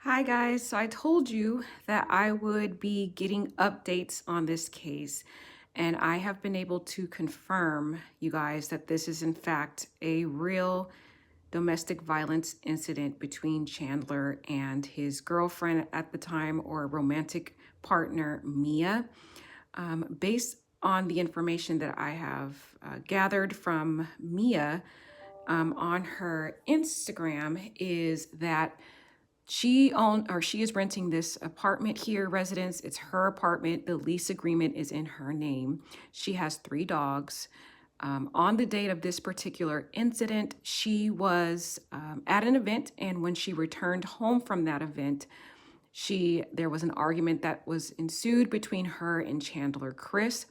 Hi guys, so I told you that I would be getting updates on this case, and I have been able to confirm, you guys, that this is in fact a real domestic violence incident between Chandler and his girlfriend at the time, or romantic partner, Mia. Based on the information that I have gathered from Mia on her Instagram, is that she is renting this apartment here, residence. It's her apartment. The lease agreement is in her name. She has 3 dogs. On the date of this particular incident, she was at an event, and when she returned home from that event, there was an argument that was ensued between her and Chandler Kryst,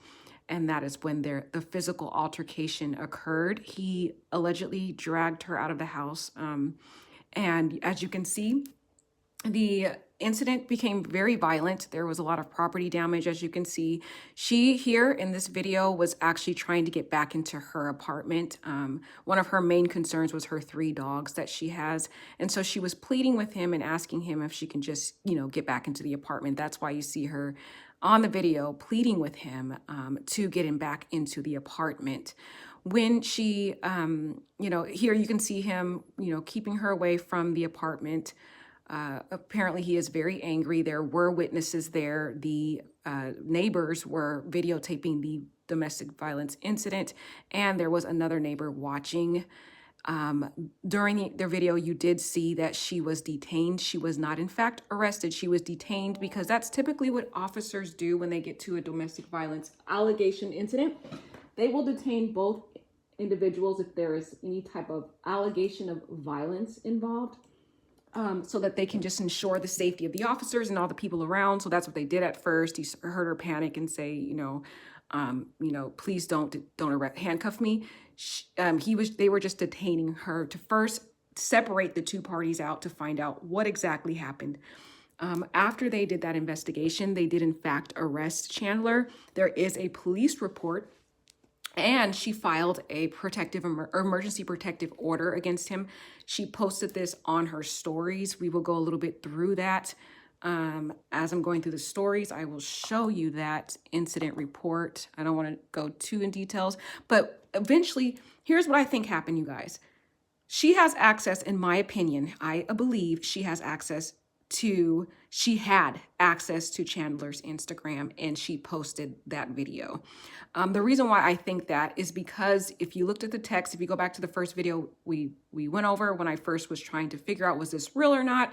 and that is when the physical altercation occurred. He allegedly dragged her out of the house, and as you can see, the incident became very violent. There was a lot of property damage, as you can see. She here in this video was actually trying to get back into her apartment. One of her main concerns was her 3 dogs that she has. And so she was pleading with him and asking him if she can just, get back into the apartment. That's why you see her on the video pleading with him to get him back into the apartment. When she, here you can see him, keeping her away from the apartment. Apparently he is very angry. There were witnesses there. The neighbors were videotaping the domestic violence incident, and there was another neighbor watching. During the video, you did see that she was detained. She was not, in fact, arrested. She was detained because that's typically what officers do when they get to a domestic violence allegation incident. They will detain both individuals if there is any type of allegation of violence involved. So that they can just ensure the safety of the officers and all the people around. So that's what they did at first. He heard her panic and say, please don't handcuff me. They were just detaining her to first separate the 2 parties out to find out what exactly happened. After they did that investigation, they did in fact arrest Chandler. There is a police report, and she filed a emergency protective order against him. She posted this on her stories. We will go a little bit through that. As I'm going through the stories, I will show you that incident report. I don't want to go too in details, but eventually, here's what I think happened, you guys. She has access, in my opinion, I believe she had access to Chandler's Instagram, and she posted that video. The reason why I think that is because if you looked at the text, if you go back to the first video we went over when I first was trying to figure out was this real or not,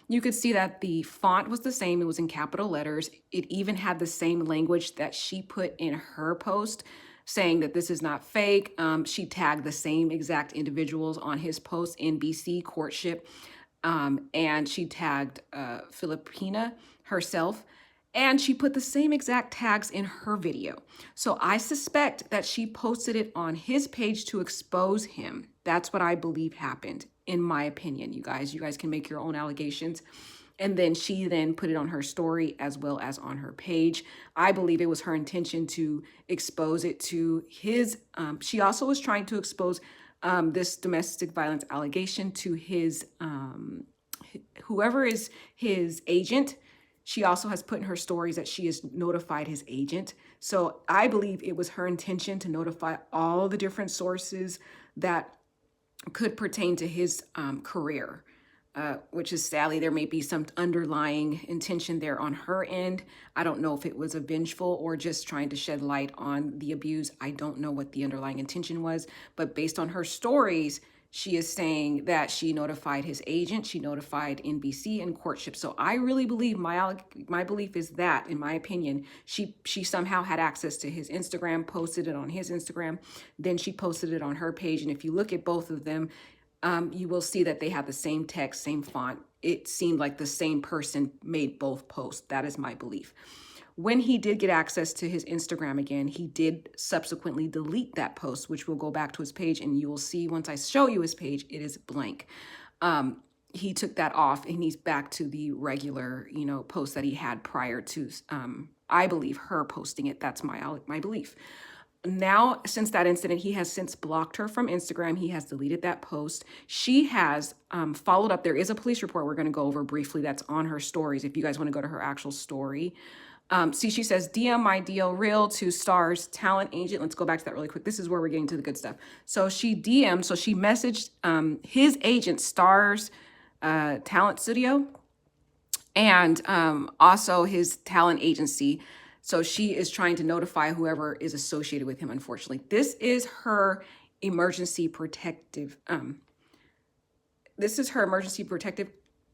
you could see that the font was the same. It was in capital letters. It even had the same language that she put in her post, saying that this is not fake. She tagged the same exact individuals on his post, NBC courtship. And she tagged Filipina herself, and she put the same exact tags in her video. So I suspect that she posted it on his page to expose him. That's what I believe happened, in my opinion, you guys. You guys can make your own allegations. And then she then put it on her story as well as on her page. I believe it was her intention to expose it to his. She also was trying to expose this domestic violence allegation to his, whoever is his agent. She also has put in her stories that she has notified his agent. So I believe it was her intention to notify all the different sources that could pertain to his career, which is sadly, there may be some underlying intention there on her end. I don't know if it was a vengeful or just trying to shed light on the abuse. I don't know what the underlying intention was, but based on her stories, she is saying that she notified his agent, she notified NBC and courtship. So I really believe, my belief is that, in my opinion, she somehow had access to his Instagram, posted it on his Instagram, then she posted it on her page. And if you look at both of them, you will see that they have the same text, same font. It seemed like the same person made both posts. That is my belief. When he did get access to his Instagram again, he did subsequently delete that post, which will go back to his page, and you will see once I show you his page, it is blank. He took that off, and he's back to the regular, post that he had prior to, I believe, her posting it. That's my belief. Now, since that incident, he has since blocked her from Instagram. He has deleted that post. She has followed up. There is a police report we're going to go over briefly that's on her stories if you guys want to go to her actual story. See, she says, DM my deal real to Star's talent agent. Let's go back to that really quick. This is where we're getting to the good stuff. So she messaged his agent, Star's talent studio, and also his talent agency. So she is trying to notify whoever is associated with him, unfortunately. This is her emergency protective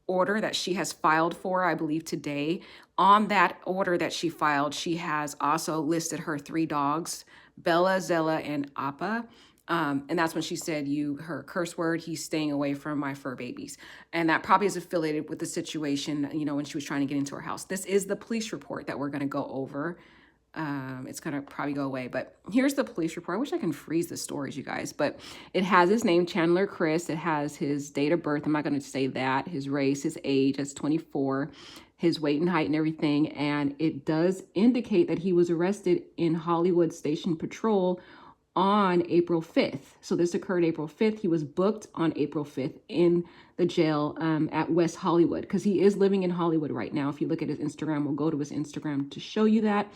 order that she has filed for, I believe, today. On that order that she filed, she has also listed her 3 dogs, Bella, Zella, and Appa. And that's when she said, her curse word, he's staying away from my fur babies. And that probably is affiliated with the situation, when she was trying to get into her house. This is the police report that we're going to go over. It's going to probably go away, but here's the police report. I wish I can freeze the stories, you guys, but it has his name, Chandler Kryst. It has his date of birth. I'm not going to say that. His race, his age, that's 24, his weight and height and everything. And it does indicate that he was arrested in Hollywood Station Patrol on April 5th. So this occurred April 5th. He was booked on April 5th in the jail at West Hollywood, because he is living in Hollywood right now. If you look at his Instagram, we'll go to his Instagram to show you that.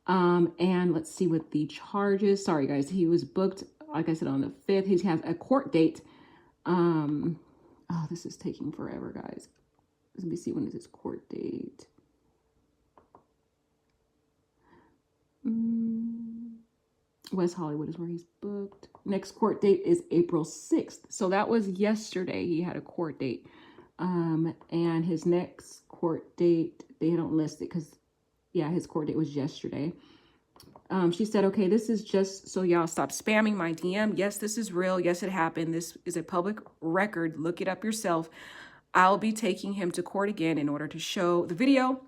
And let's see what the charges. Sorry, guys. He was booked, like I said, on the 5th. He has a court date. Oh, this is taking forever, guys. Let me see, when is his court date? West Hollywood is where he's booked. Next court date is April 6th. So that was yesterday. He had a court date. And his next court date, they don't list it because, yeah, his court date was yesterday. She said, okay, this is just so y'all stop spamming my DM. Yes, this is real. Yes, it happened. This is a public record. Look it up yourself. I'll be taking him to court again in order to show the video.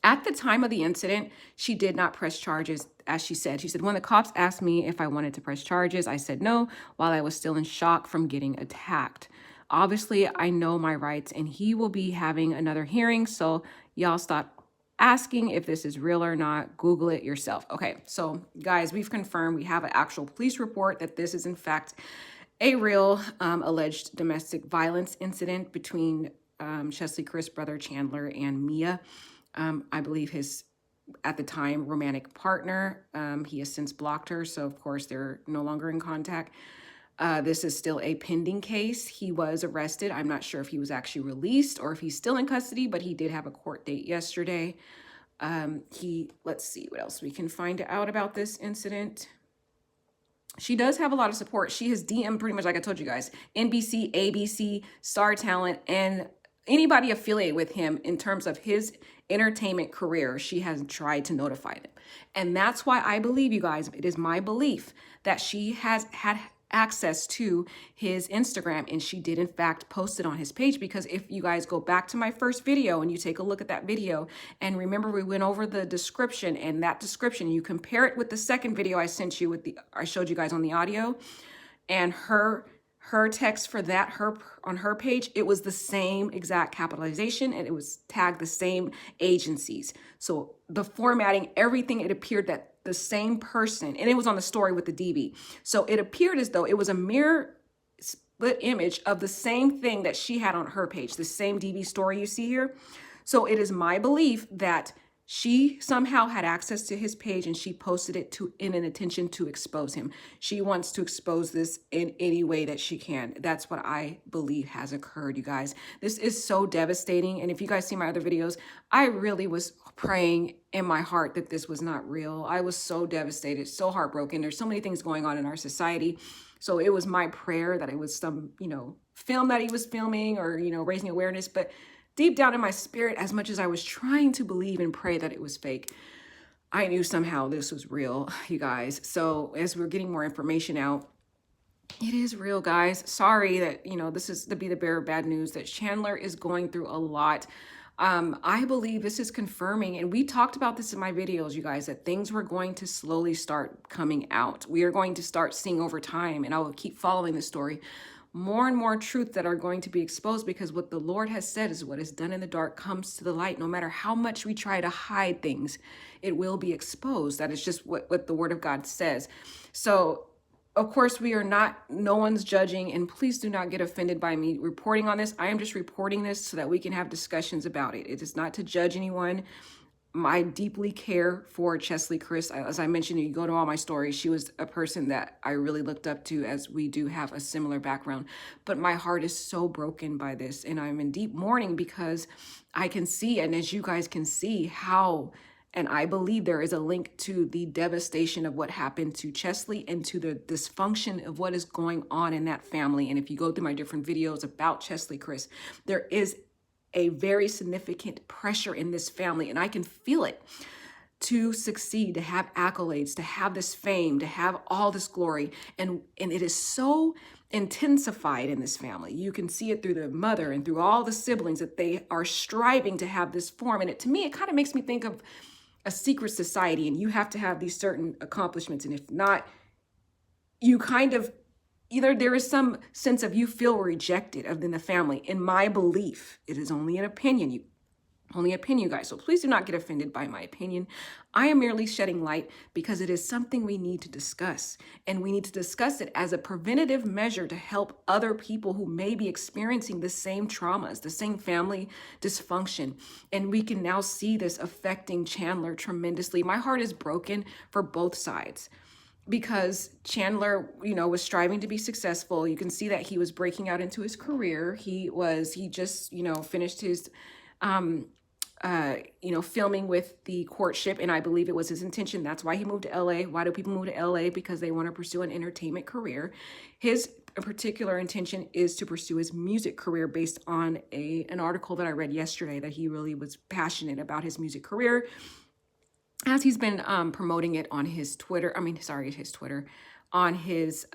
At the time of the incident, she did not press charges, as she said. She said, when the cops asked me if I wanted to press charges, I said no, while I was still in shock from getting attacked. Obviously, I know my rights, and he will be having another hearing, so y'all stop asking if this is real or not. Google it yourself. Okay, so guys, we've confirmed, we have an actual police report that this is in fact a real alleged domestic violence incident between Cheslie Kryst's brother Chandler and Mia. I believe his, at the time, romantic partner. He has since blocked her, so of course they're no longer in contact. This is still a pending case. He was arrested. I'm not sure if he was actually released or if he's still in custody, but he did have a court date yesterday. Let's see what else we can find out about this incident. She does have a lot of support. She has DM'd pretty much, like I told you guys, NBC, ABC, Star Talent, and anybody affiliated with him in terms of his entertainment career. She has tried to notify them. And that's why I believe, you guys, it is my belief that she has had access to his Instagram, and she did in fact post it on his page. Because if you guys go back to my first video and you take a look at that video, and remember we went over the description, and that description, you compare it with the second video I sent you I showed you guys on the audio, and her text for that, on her page, it was the same exact capitalization, and it was tagged the same agencies. So the formatting, everything, it appeared that the same person, and it was on the story with the DB. So it appeared as though it was a mirror split image of the same thing that she had on her page, the same DB story you see here. So it is my belief that she somehow had access to his page, and she posted it in an intention to expose him. She wants to expose this in any way that she can. That's what I believe has occurred, you guys. This is so devastating. And if you guys see my other videos, I really was praying in my heart that this was not real. I was so devastated, so heartbroken. There's so many things going on in our society. So it was my prayer that it was some, film that he was filming, or, raising awareness. But deep down in my spirit, as much as I was trying to believe and pray that it was fake, I knew somehow this was real, you guys. So as we're getting more information out, it is real, guys. Sorry that, this is to be the bearer of bad news, that Chandler is going through a lot. I believe this is confirming, and we talked about this in my videos, you guys, that things were going to slowly start coming out. We are going to start seeing over time, and I will keep following the story, more and more truth that are going to be exposed, because what the Lord has said is what is done in the dark comes to the light. No matter how much we try to hide things, it will be exposed. That is just what the word of God says. So of course, no one's judging, and please do not get offended by me reporting on this. I am just reporting this so that we can have discussions about it. It is not to judge anyone. I deeply care for Chandler Kryst. As I mentioned, you go to all my stories, she was a person that I really looked up to, as we do have a similar background. But my heart is so broken by this, and I'm in deep mourning because I can see, and as you guys can see, how, and I believe there is a link to the devastation of what happened to Cheslie and to the dysfunction of what is going on in that family. And if you go through my different videos about Chandler Kryst, there is a very significant pressure in this family, and I can feel it, to succeed, to have accolades, to have this fame, to have all this glory. And it is so intensified in this family. You can see it through the mother and through all the siblings that they are striving to have this form. And to me, it kind of makes me think of a secret society, and you have to have these certain accomplishments. And if not, you kind of, either there is some sense of you feel rejected in the family. In my belief, it is only an opinion, you guys. So please do not get offended by my opinion. I am merely shedding light because it is something we need to discuss, and we need to discuss it as a preventative measure to help other people who may be experiencing the same traumas, the same family dysfunction. And we can now see this affecting Chandler tremendously. My heart is broken for both sides, because Chandler, was striving to be successful. You can see that he was breaking out into his career. He just, finished his, filming with the courtship. And I believe it was his intention. That's why he moved to LA. Why do people move to LA? Because they want to pursue an entertainment career. His particular intention is to pursue his music career based on an article that I read yesterday, that he really was passionate about his music career, as he's been promoting it on his on his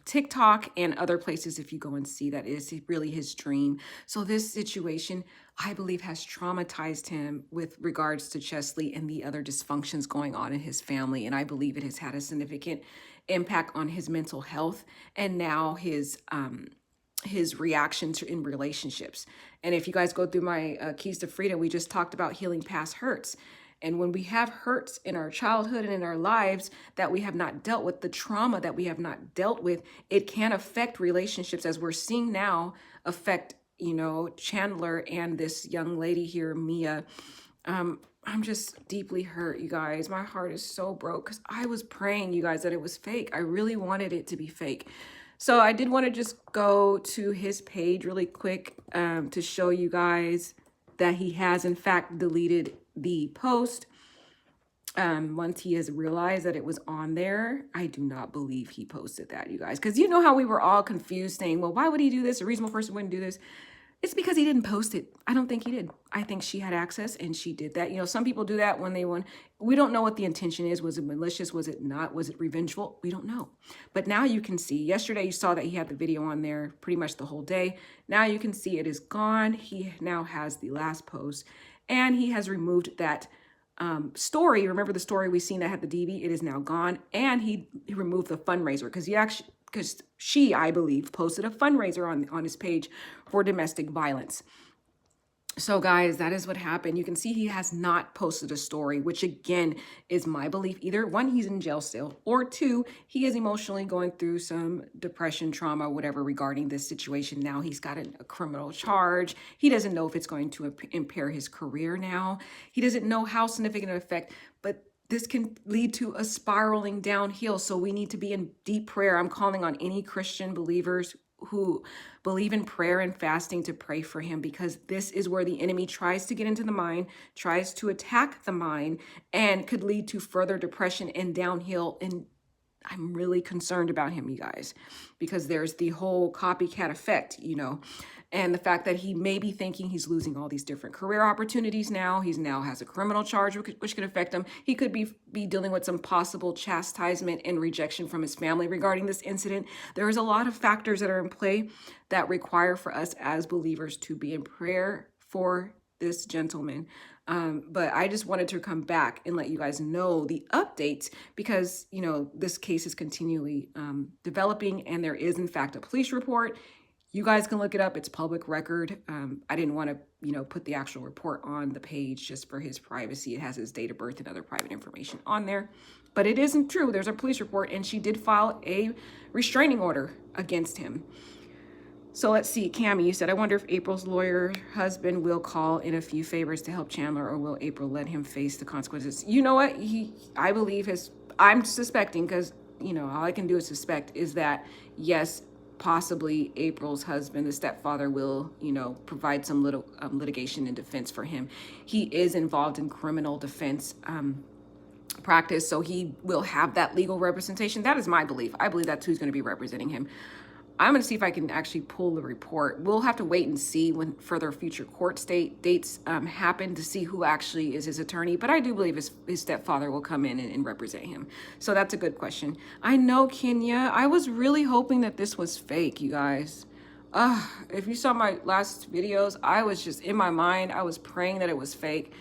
TikTok and other places. If you go and see, that is really his dream. So this situation, I believe, has traumatized him with regards to Cheslie and the other dysfunctions going on in his family. And I believe it has had a significant impact on his mental health, and now his reaction in relationships. And if you guys go through my Keys to Freedom, we just talked about healing past hurts. And when we have hurts in our childhood and in our lives that we have not dealt with, the trauma that we have not dealt with, it can affect relationships, as we're seeing now affect, Chandler and this young lady here, Mia. I'm just deeply hurt, you guys. My heart is so broke, because I was praying, you guys, that it was fake. I really wanted it to be fake. So I did want to just go to his page really quick to show you guys that he has, in fact, deleted the post. Once he has realized that it was on there. I do not believe he posted that, you guys, because you know how we were all confused, saying, well, why would he do this? A reasonable person wouldn't do this. It's because he didn't post it. I don't think he did. I think she had access and she did that. Some people do that when they want. We don't know what the intention is. Was it malicious? Was it not? Was it revengeful? We don't know. But now you can see. Yesterday you saw that he had the video on there pretty much the whole day. Now you can see it is gone. He now has the last post, and he has removed that story. Remember the story we seen that had the DV? It is now gone. And he removed the fundraiser, because she, I believe, posted a fundraiser on his page for domestic violence. So guys, that is what happened. You can see he has not posted a story, which again is my belief. Either one, he's in jail still, or two, he is emotionally going through some depression, trauma, whatever regarding this situation. Now he's got a criminal charge. He doesn't know if it's going to impair his career now. He doesn't know how significant an effect, but this can lead to a spiraling downhill. So we need to be in deep prayer. I'm calling on any Christian believers who believe in prayer and fasting to pray for him, because this is where the enemy tries to get into the mind, tries to attack the mind, and could lead to further depression and downhill. And I'm really concerned about him, you guys, because there's the whole copycat effect, and the fact that he may be thinking he's losing all these different career opportunities now. He now has a criminal charge, which could affect him. He could be dealing with some possible chastisement and rejection from his family regarding this incident. There is a lot of factors that are in play that require for us as believers to be in prayer for this gentleman. But I just wanted to come back and let you guys know the updates, because, this case is continually developing, and there is, in fact, a police report. You guys can look it up. It's public record. I didn't want to, put the actual report on the page just for his privacy. It has his date of birth and other private information on there. But it isn't true. There's a police report, and she did file a restraining order against him. So let's see, Cammie, you said, I wonder if April's lawyer husband will call in a few favors to help Chandler, or will April let him face the consequences? You know what? I believe I'm suspecting, because, all I can do is suspect, is that, yes, possibly April's husband, the stepfather, will, provide some little litigation and defense for him. He is involved in criminal defense practice, so he will have that legal representation. That is my belief. I believe that's who's going to be representing him. I'm going to see if I can actually pull the report. We'll have to wait and see when further future court dates happen to see who actually is his attorney. But I do believe his stepfather will come in and represent him. So that's a good question. I know, Kenya. I was really hoping that this was fake, you guys. If you saw my last videos, I was just in my mind. I was praying that it was fake.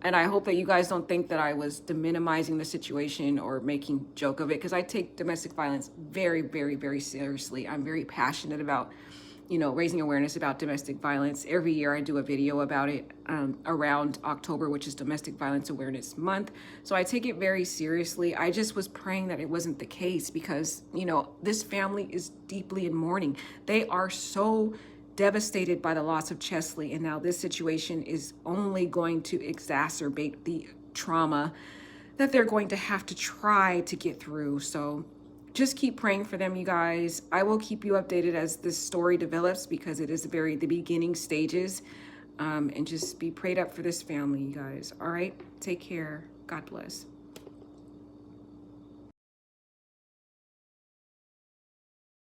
And I hope that you guys don't think that I was minimizing the situation or making joke of it, because I take domestic violence very, very, very seriously. I'm very passionate about, raising awareness about domestic violence. Every year I do a video about it around October, which is Domestic Violence Awareness Month. So I take it very seriously. I just was praying that it wasn't the case, because, this family is deeply in mourning. They are so devastated by the loss of Cheslie, and now this situation is only going to exacerbate the trauma that they're going to have to try to get through. So just keep praying for them, you guys. I will keep you updated as this story develops, because it is the beginning stages, and just be prayed up for this family, you guys. All right, take care. God bless.